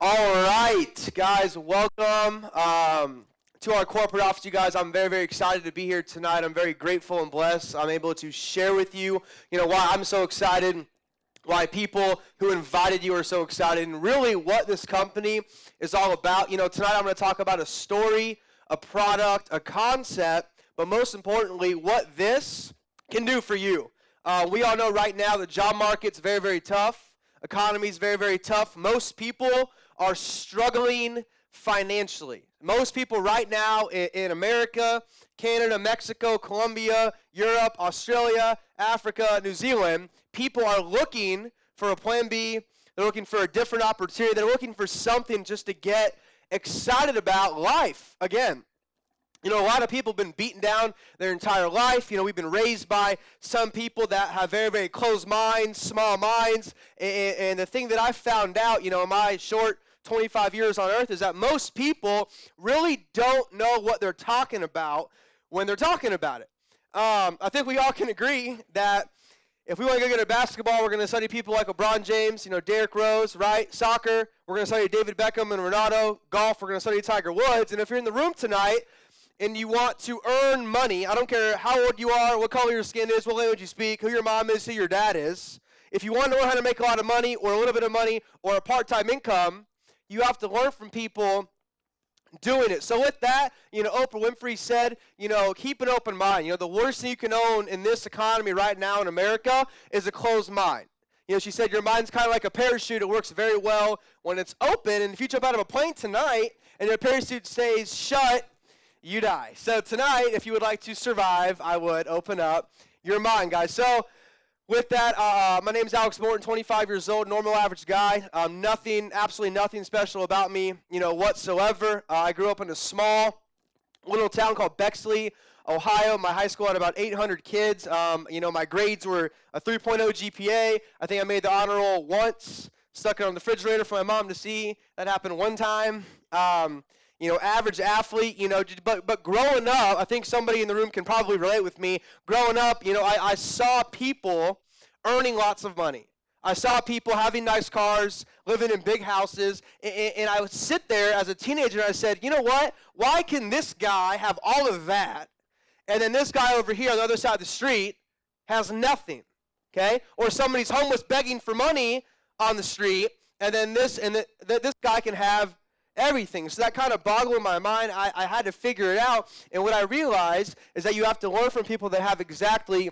All right, guys, welcome to our corporate office, you guys. I'm very, very excited to be here tonight. I'm very grateful and blessed. I'm able to share with you, why I'm so excited, why people who invited you are so excited, and really what this company is all about. Tonight I'm going to talk about a story, a product, a concept, but most importantly, what this can do for you. We all know right now the job market's very, very tough. Economy's very, very tough. Most people are struggling financially. Most people right now in America, Canada, Mexico, Colombia, Europe, Australia, Africa, New Zealand, people are looking for a plan B. They're looking for a different opportunity. They're looking for something just to get excited about life again. A lot of people have been beaten down their entire life. We've been raised by some people that have very, very closed minds, small minds. And the thing that I found out, in my short 25 years on earth is that most people really don't know what they're talking about when they're talking about it. I think we all can agree that if we want to go get a basketball, we're going to study people like LeBron James, Derrick Rose, right? Soccer, we're going to study David Beckham and Ronaldo. Golf, we're going to study Tiger Woods. And if you're in the room tonight and you want to earn money, I don't care how old you are, what color your skin is, what language you speak, who your mom is, who your dad is. If you want to learn how to make a lot of money or a little bit of money or a part-time income, you have to learn from people doing it. So with that, Oprah Winfrey said, keep an open mind. The worst thing you can own in this economy right now in America is a closed mind. She said your mind's kind of like a parachute. It works very well when it's open. And if you jump out of a plane tonight and your parachute stays shut, you die. So tonight, if you would like to survive, I would open up your mind, guys. So with that, my name is Alex Morton, 25 years old, normal average guy. Absolutely nothing special about me, whatsoever. I grew up in a small little town called Bexley, Ohio. My high school had about 800 kids. My grades were a 3.0 GPA. I think I made the honor roll once, stuck it on the refrigerator for my mom to see. That happened one time. Average athlete, but growing up, I think somebody in the room can probably relate with me. Growing up, I saw people earning lots of money. I saw people having nice cars, living in big houses, and I would sit there as a teenager and I said, you know what? Why can this guy have all of that, and then this guy over here on the other side of the street has nothing, okay? Or somebody's homeless begging for money on the street, and then this guy can have everything. So that kind of boggled my mind. I had to figure it out. And what I realized is that you have to learn from people that have exactly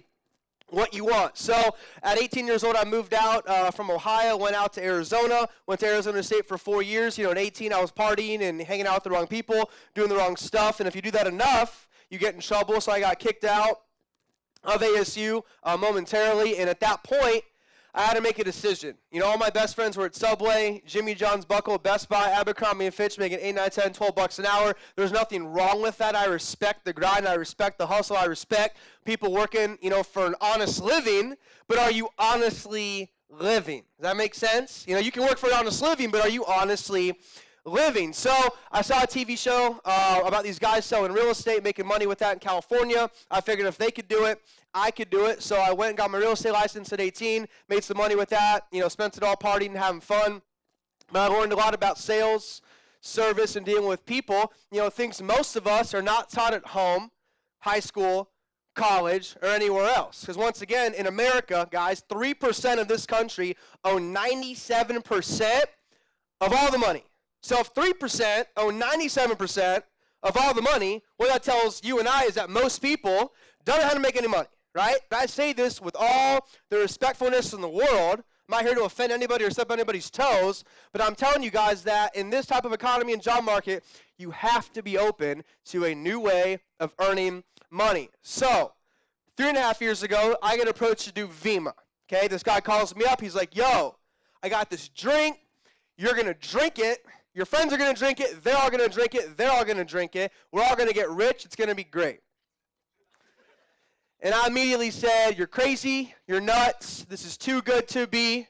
what you want. So at 18 years old, I moved out from Ohio, went out to Arizona, went to Arizona State for 4 years. At 18, I was partying and hanging out with the wrong people, doing the wrong stuff. And if you do that enough, you get in trouble. So I got kicked out of ASU momentarily. And at that point, I had to make a decision. All my best friends were at Subway, Jimmy John's, Buckle, Best Buy, Abercrombie & Fitch, making 8, 9, 10, 12 bucks an hour. There's nothing wrong with that. I respect the grind. I respect the hustle. I respect people working, for an honest living. But are you honestly living? Does that make sense? You can work for an honest living, but are you honestly living? So I saw a TV show about these guys selling real estate, making money with that in California. I figured if they could do it, I could do it. So I went and got my real estate license at 18, made some money with that, spent it all partying and having fun. But I learned a lot about sales, service, and dealing with people, things most of us are not taught at home, high school, college, or anywhere else. Because once again, in America, guys, 3% of this country own 97% of all the money. So if 3% own 97% of all the money, what that tells you and I is that most people don't know how to make any money, right? But I say this with all the respectfulness in the world. I'm not here to offend anybody or step on anybody's toes, but I'm telling you guys that in this type of economy and job market, you have to be open to a new way of earning money. So 3.5 years ago, I get approached to do Vemma, okay? This guy calls me up. He's like, yo, I got this drink. You're going to drink it. Your friends are going to drink it. They're all going to drink it. They're all going to drink it. We're all going to get rich. It's going to be great. And I immediately said, you're crazy. You're nuts. This is too good to be,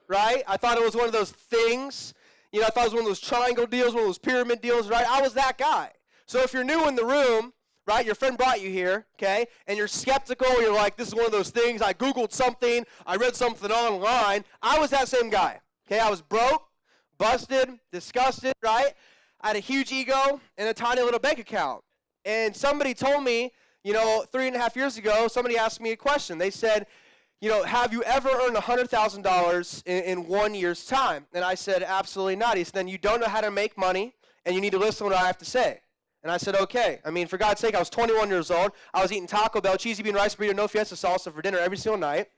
right? I thought it was one of those things. I thought it was one of those triangle deals, one of those pyramid deals, right? I was that guy. So if you're new in the room, right, your friend brought you here, okay, and you're skeptical, you're like, this is one of those things. I Googled something. I read something online. I was that same guy, okay? I was broke, busted, disgusted, right? I had a huge ego and a tiny little bank account. And somebody told me, 3.5 years ago, somebody asked me a question. They said, have you ever earned $100,000 in 1 year's time? And I said, absolutely not. He said, then you don't know how to make money, and you need to listen to what I have to say. And I said, okay. I mean, for God's sake, I was 21 years old. I was eating Taco Bell, cheesy bean rice burrito, no fiesta salsa for dinner every single night.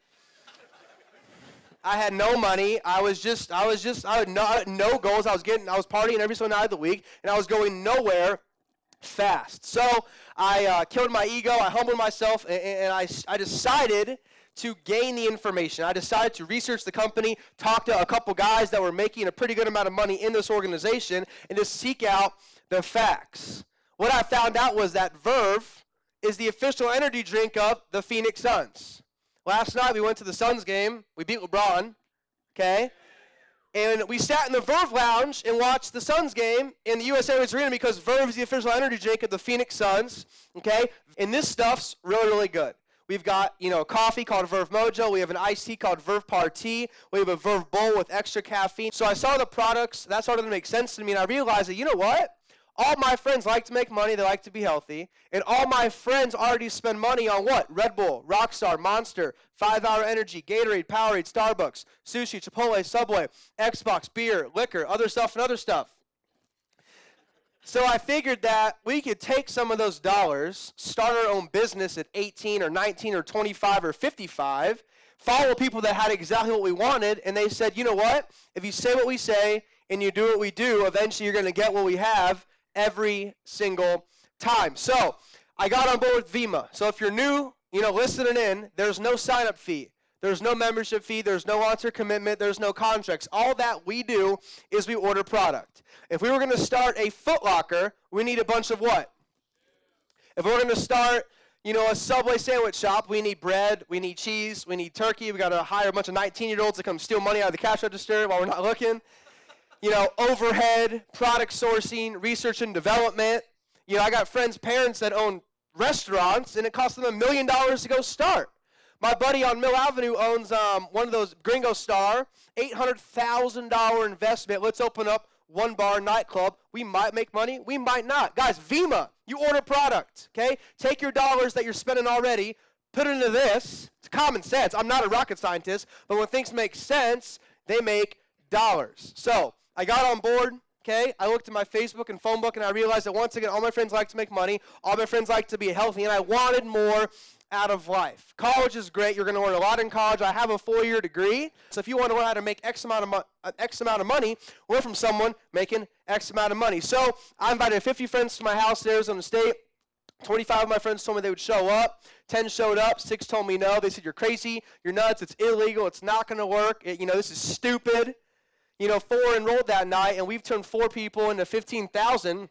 I had no money. I had no goals. I was partying every single night of the week, and I was going nowhere fast. So I killed my ego. I humbled myself, and I decided to gain the information. I decided to research the company, talk to a couple guys that were making a pretty good amount of money in this organization, and just seek out the facts. What I found out was that Verve is the official energy drink of the Phoenix Suns. Last night we went to the Suns game. We beat LeBron, okay? And we sat in the Verve Lounge and watched the Suns game in the US Airways Arena because Verve is the official energy drink of the Phoenix Suns, okay? And this stuff's really, really good. We've got, coffee called Verve Mojo. We have an iced tea called Verve Party. We have a Verve Bowl with extra caffeine. So I saw the products. That started to make sense to me, and I realized that, you know what? All my friends like to make money. They like to be healthy. And all my friends already spend money on what? Red Bull, Rockstar, Monster, 5 Hour Energy, Gatorade, Powerade, Starbucks, sushi, Chipotle, Subway, Xbox, beer, liquor, other stuff, and other stuff. So I figured that we could take some of those dollars, start our own business at 18 or 19 or 25 or 55, follow people that had exactly what we wanted, and they said, you know what? If you say what we say and you do what we do, eventually you're going to get what we have every single time. So I got on board with Vemma. So if you're new, listening in, there's no sign-up fee. There's no membership fee. There's no long-term commitment. There's no contracts. All that we do is we order product. If we were going to start a Foot Locker, we need a bunch of what? If we're going to start, a Subway sandwich shop, we need bread, we need cheese, we need turkey. We got to hire a bunch of 19-year-olds to come steal money out of the cash register while we're not looking. Overhead, product sourcing, research and development. I got friends' parents that own restaurants, and it costs them $1 million to go start. My buddy on Mill Avenue owns one of those Gringo Star, $800,000 investment. Let's open up one bar nightclub. We might make money. We might not. Guys, Vemma, you order product, okay? Take your dollars that you're spending already, put it into this. It's common sense. I'm not a rocket scientist, but when things make sense, they make dollars. So I got on board, okay? I looked at my Facebook and phone book, and I realized that once again, all my friends like to make money. All my friends like to be healthy, and I wanted more out of life. College is great. You're going to learn a lot in college. I have a 4-year degree. So if you want to learn how to make X amount of money, learn from someone making X amount of money. So I invited 50 friends to my house in Arizona State. 25 of my friends told me they would show up. 10 showed up. 6 told me no. They said, you're crazy. You're nuts. It's illegal. It's not going to work. This is stupid. 4 enrolled that night, and we've turned 4 people into 15,000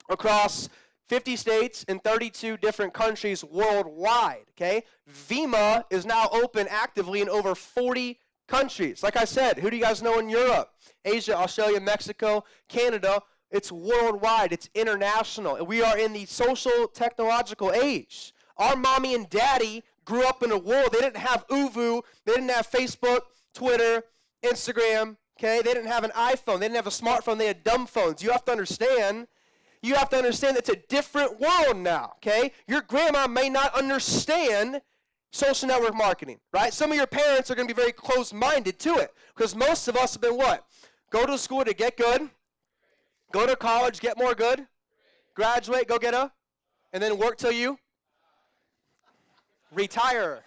across 50 states and 32 different countries worldwide, okay? Vemma is now open actively in over 40 countries. Like I said, who do you guys know in Europe? Asia, Australia, Mexico, Canada. It's worldwide. It's international. And we are in the social technological age. Our mommy and daddy grew up in a world. They didn't have Uvu. They didn't have Facebook, Twitter, Instagram, okay? They didn't have an iPhone. They didn't have a smartphone. They had dumb phones. You have to understand it's a different world now, okay? Your grandma may not understand social network marketing, right? Some of your parents are going to be very close-minded to it because most of us have been what? Go to school to get good, go to college, get more good, graduate, go get a, and then work till you retire.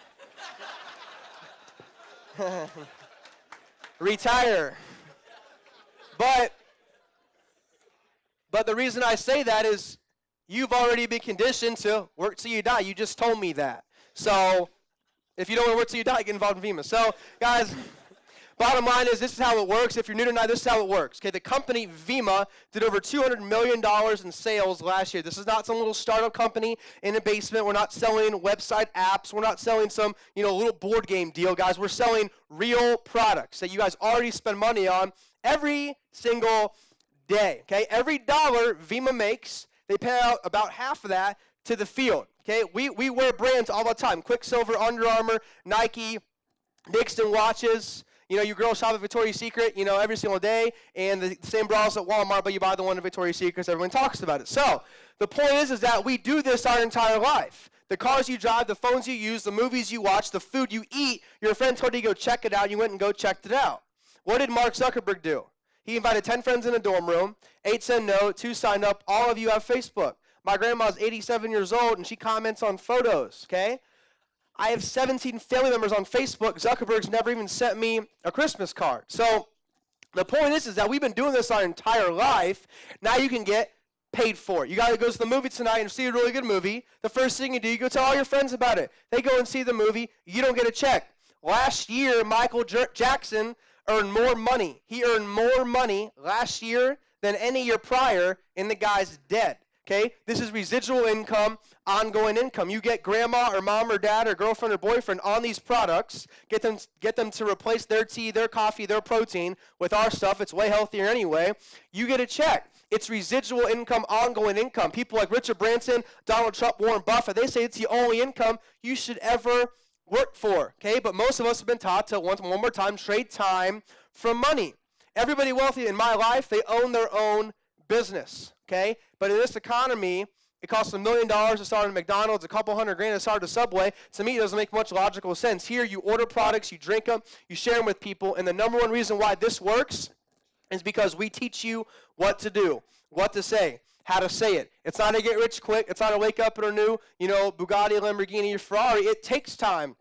Retire. But the reason I say that is you've already been conditioned to work till you die. You just told me that. So if you don't want to work till you die, get involved in Vemma. So, guys, bottom line is this is how it works. If you're new tonight, this is how it works. Okay, the company Vemma did over $200 million in sales last year. This is not some little startup company in a basement. We're not selling website apps. We're not selling some, little board game deal, guys. We're selling real products that you guys already spend money on every single day, okay? Every dollar Vemma makes, they pay out about half of that to the field, okay? We wear brands all the time. Quicksilver, Under Armour, Nike, Nixon watches. You girls shop at Victoria's Secret, every single day, and the same bras at Walmart, but you buy the one at Victoria's Secret because everyone talks about it. So the point is that we do this our entire life. The cars you drive, the phones you use, the movies you watch, the food you eat, your friend told you to go check it out, you went and go checked it out. What did Mark Zuckerberg do? He invited 10 friends in a dorm room, 8 said no, 2 signed up, all of you have Facebook. My grandma's 87 years old, and she comments on photos, okay? I have 17 family members on Facebook. Zuckerberg's never even sent me a Christmas card. So the point is that we've been doing this our entire life. Now you can get paid for it. You got to go to the movie tonight and see a really good movie. The first thing you do, you go tell all your friends about it. They go and see the movie. You don't get a check. Last year, Michael Jackson earned more money. He earned more money last year than any year prior, and the guy's dead. Okay? This is residual income, ongoing income. You get grandma or mom or dad or girlfriend or boyfriend on these products, get them to replace their tea, their coffee, their protein with our stuff. It's way healthier anyway. You get a check. It's residual income, ongoing income. People like Richard Branson, Donald Trump, Warren Buffett, they say it's the only income you should ever work for, okay? But most of us have been taught to, one more time, trade time for money. Everybody wealthy in my life, they own their own business, okay? But in this economy, it costs $1 million to start a McDonald's, a couple $100,000 to start a Subway. To me, it doesn't make much logical sense. Here, you order products, you drink them, you share them with people, and the number one reason why this works is because we teach you what to do, what to say, how to say it. It's not a get rich quick. It's not a wake up in a new, Bugatti, Lamborghini, or Ferrari. It takes time,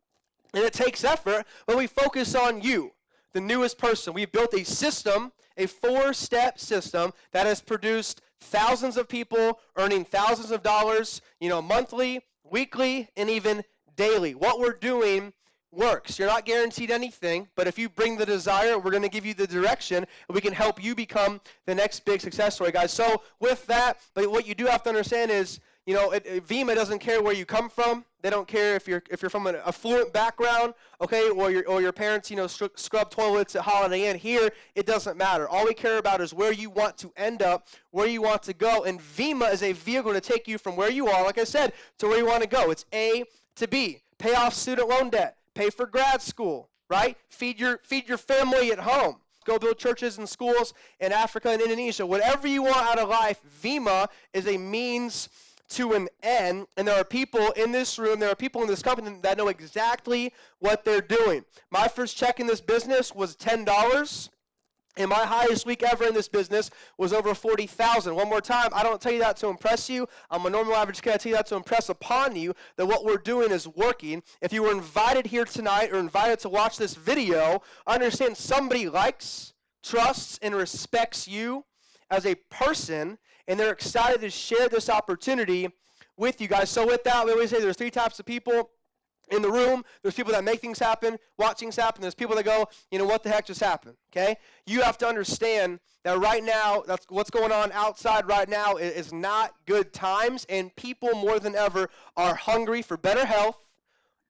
and it takes effort, but we focus on you, the newest person. We've built a system, a 4-step system that has produced thousands of people earning thousands of dollars, monthly, weekly, and even daily. What we're doing works. You're not guaranteed anything, but if you bring the desire, we're going to give you the direction, and we can help you become the next big success story, guys. So with that, but what you do have to understand is, Vemma doesn't care where you come from. They don't care if you're from an affluent background, okay, or your parents, scrub toilets at Holiday Inn. Here, it doesn't matter. All we care about is where you want to end up, where you want to go, and Vemma is a vehicle to take you from where you are, like I said, to where you want to go. It's A to B. Pay off student loan debt. Pay for grad school, right? Feed your family at home. Go build churches and schools in Africa and Indonesia. Whatever you want out of life, Vemma is a means to an end, and there are people in this room, there are people in this company that know exactly what they're doing. My first check in this business was $10, and my highest week ever in this business was over $40,000. One more time, I don't tell you that to impress you. I'm a normal average kid. I tell you that to impress upon you that what we're doing is working. If you were invited here tonight or invited to watch this video, understand somebody likes, trusts, and respects you as a person, and they're excited to share this opportunity with you guys. So with that, we always say there's 3 types of people in the room. There's people that make things happen, watch things happen. There's people that go, what the heck just happened, okay? You have to understand that right now, that's what's going on outside right now is not good times, and people more than ever are hungry for better health,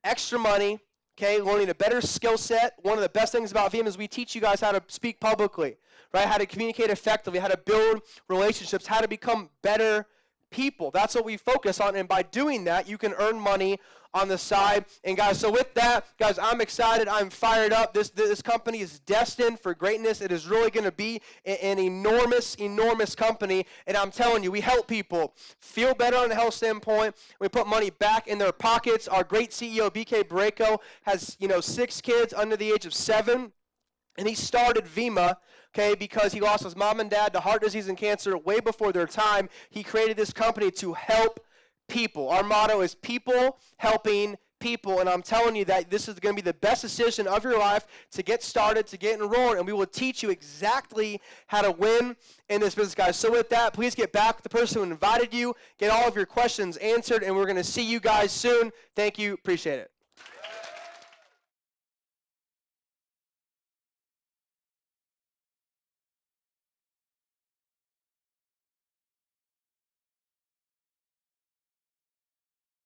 extra money, okay, learning a better skill set. One of the best things about Vemma is we teach you guys how to speak publicly, right? How to communicate effectively, how to build relationships, how to become better people. That's what we focus on, and by doing that, you can earn money on the side. And guys, so with that, guys, I'm excited. I'm fired up. This company is destined for greatness. It is really going to be an enormous, enormous company. And I'm telling you, we help people feel better on a health standpoint. We put money back in their pockets. Our great CEO, BK Barreco, has 6 kids under the age of 7. And he started Vemma, okay, because he lost his mom and dad to heart disease and cancer way before their time. He created this company to help people. Our motto is people helping people, and I'm telling you that this is going to be the best decision of your life to get started, to get enrolled, and we will teach you exactly how to win in this business, guys. So with that, please get back with the person who invited you, get all of your questions answered, and we're going to see you guys soon. Thank you. Appreciate it.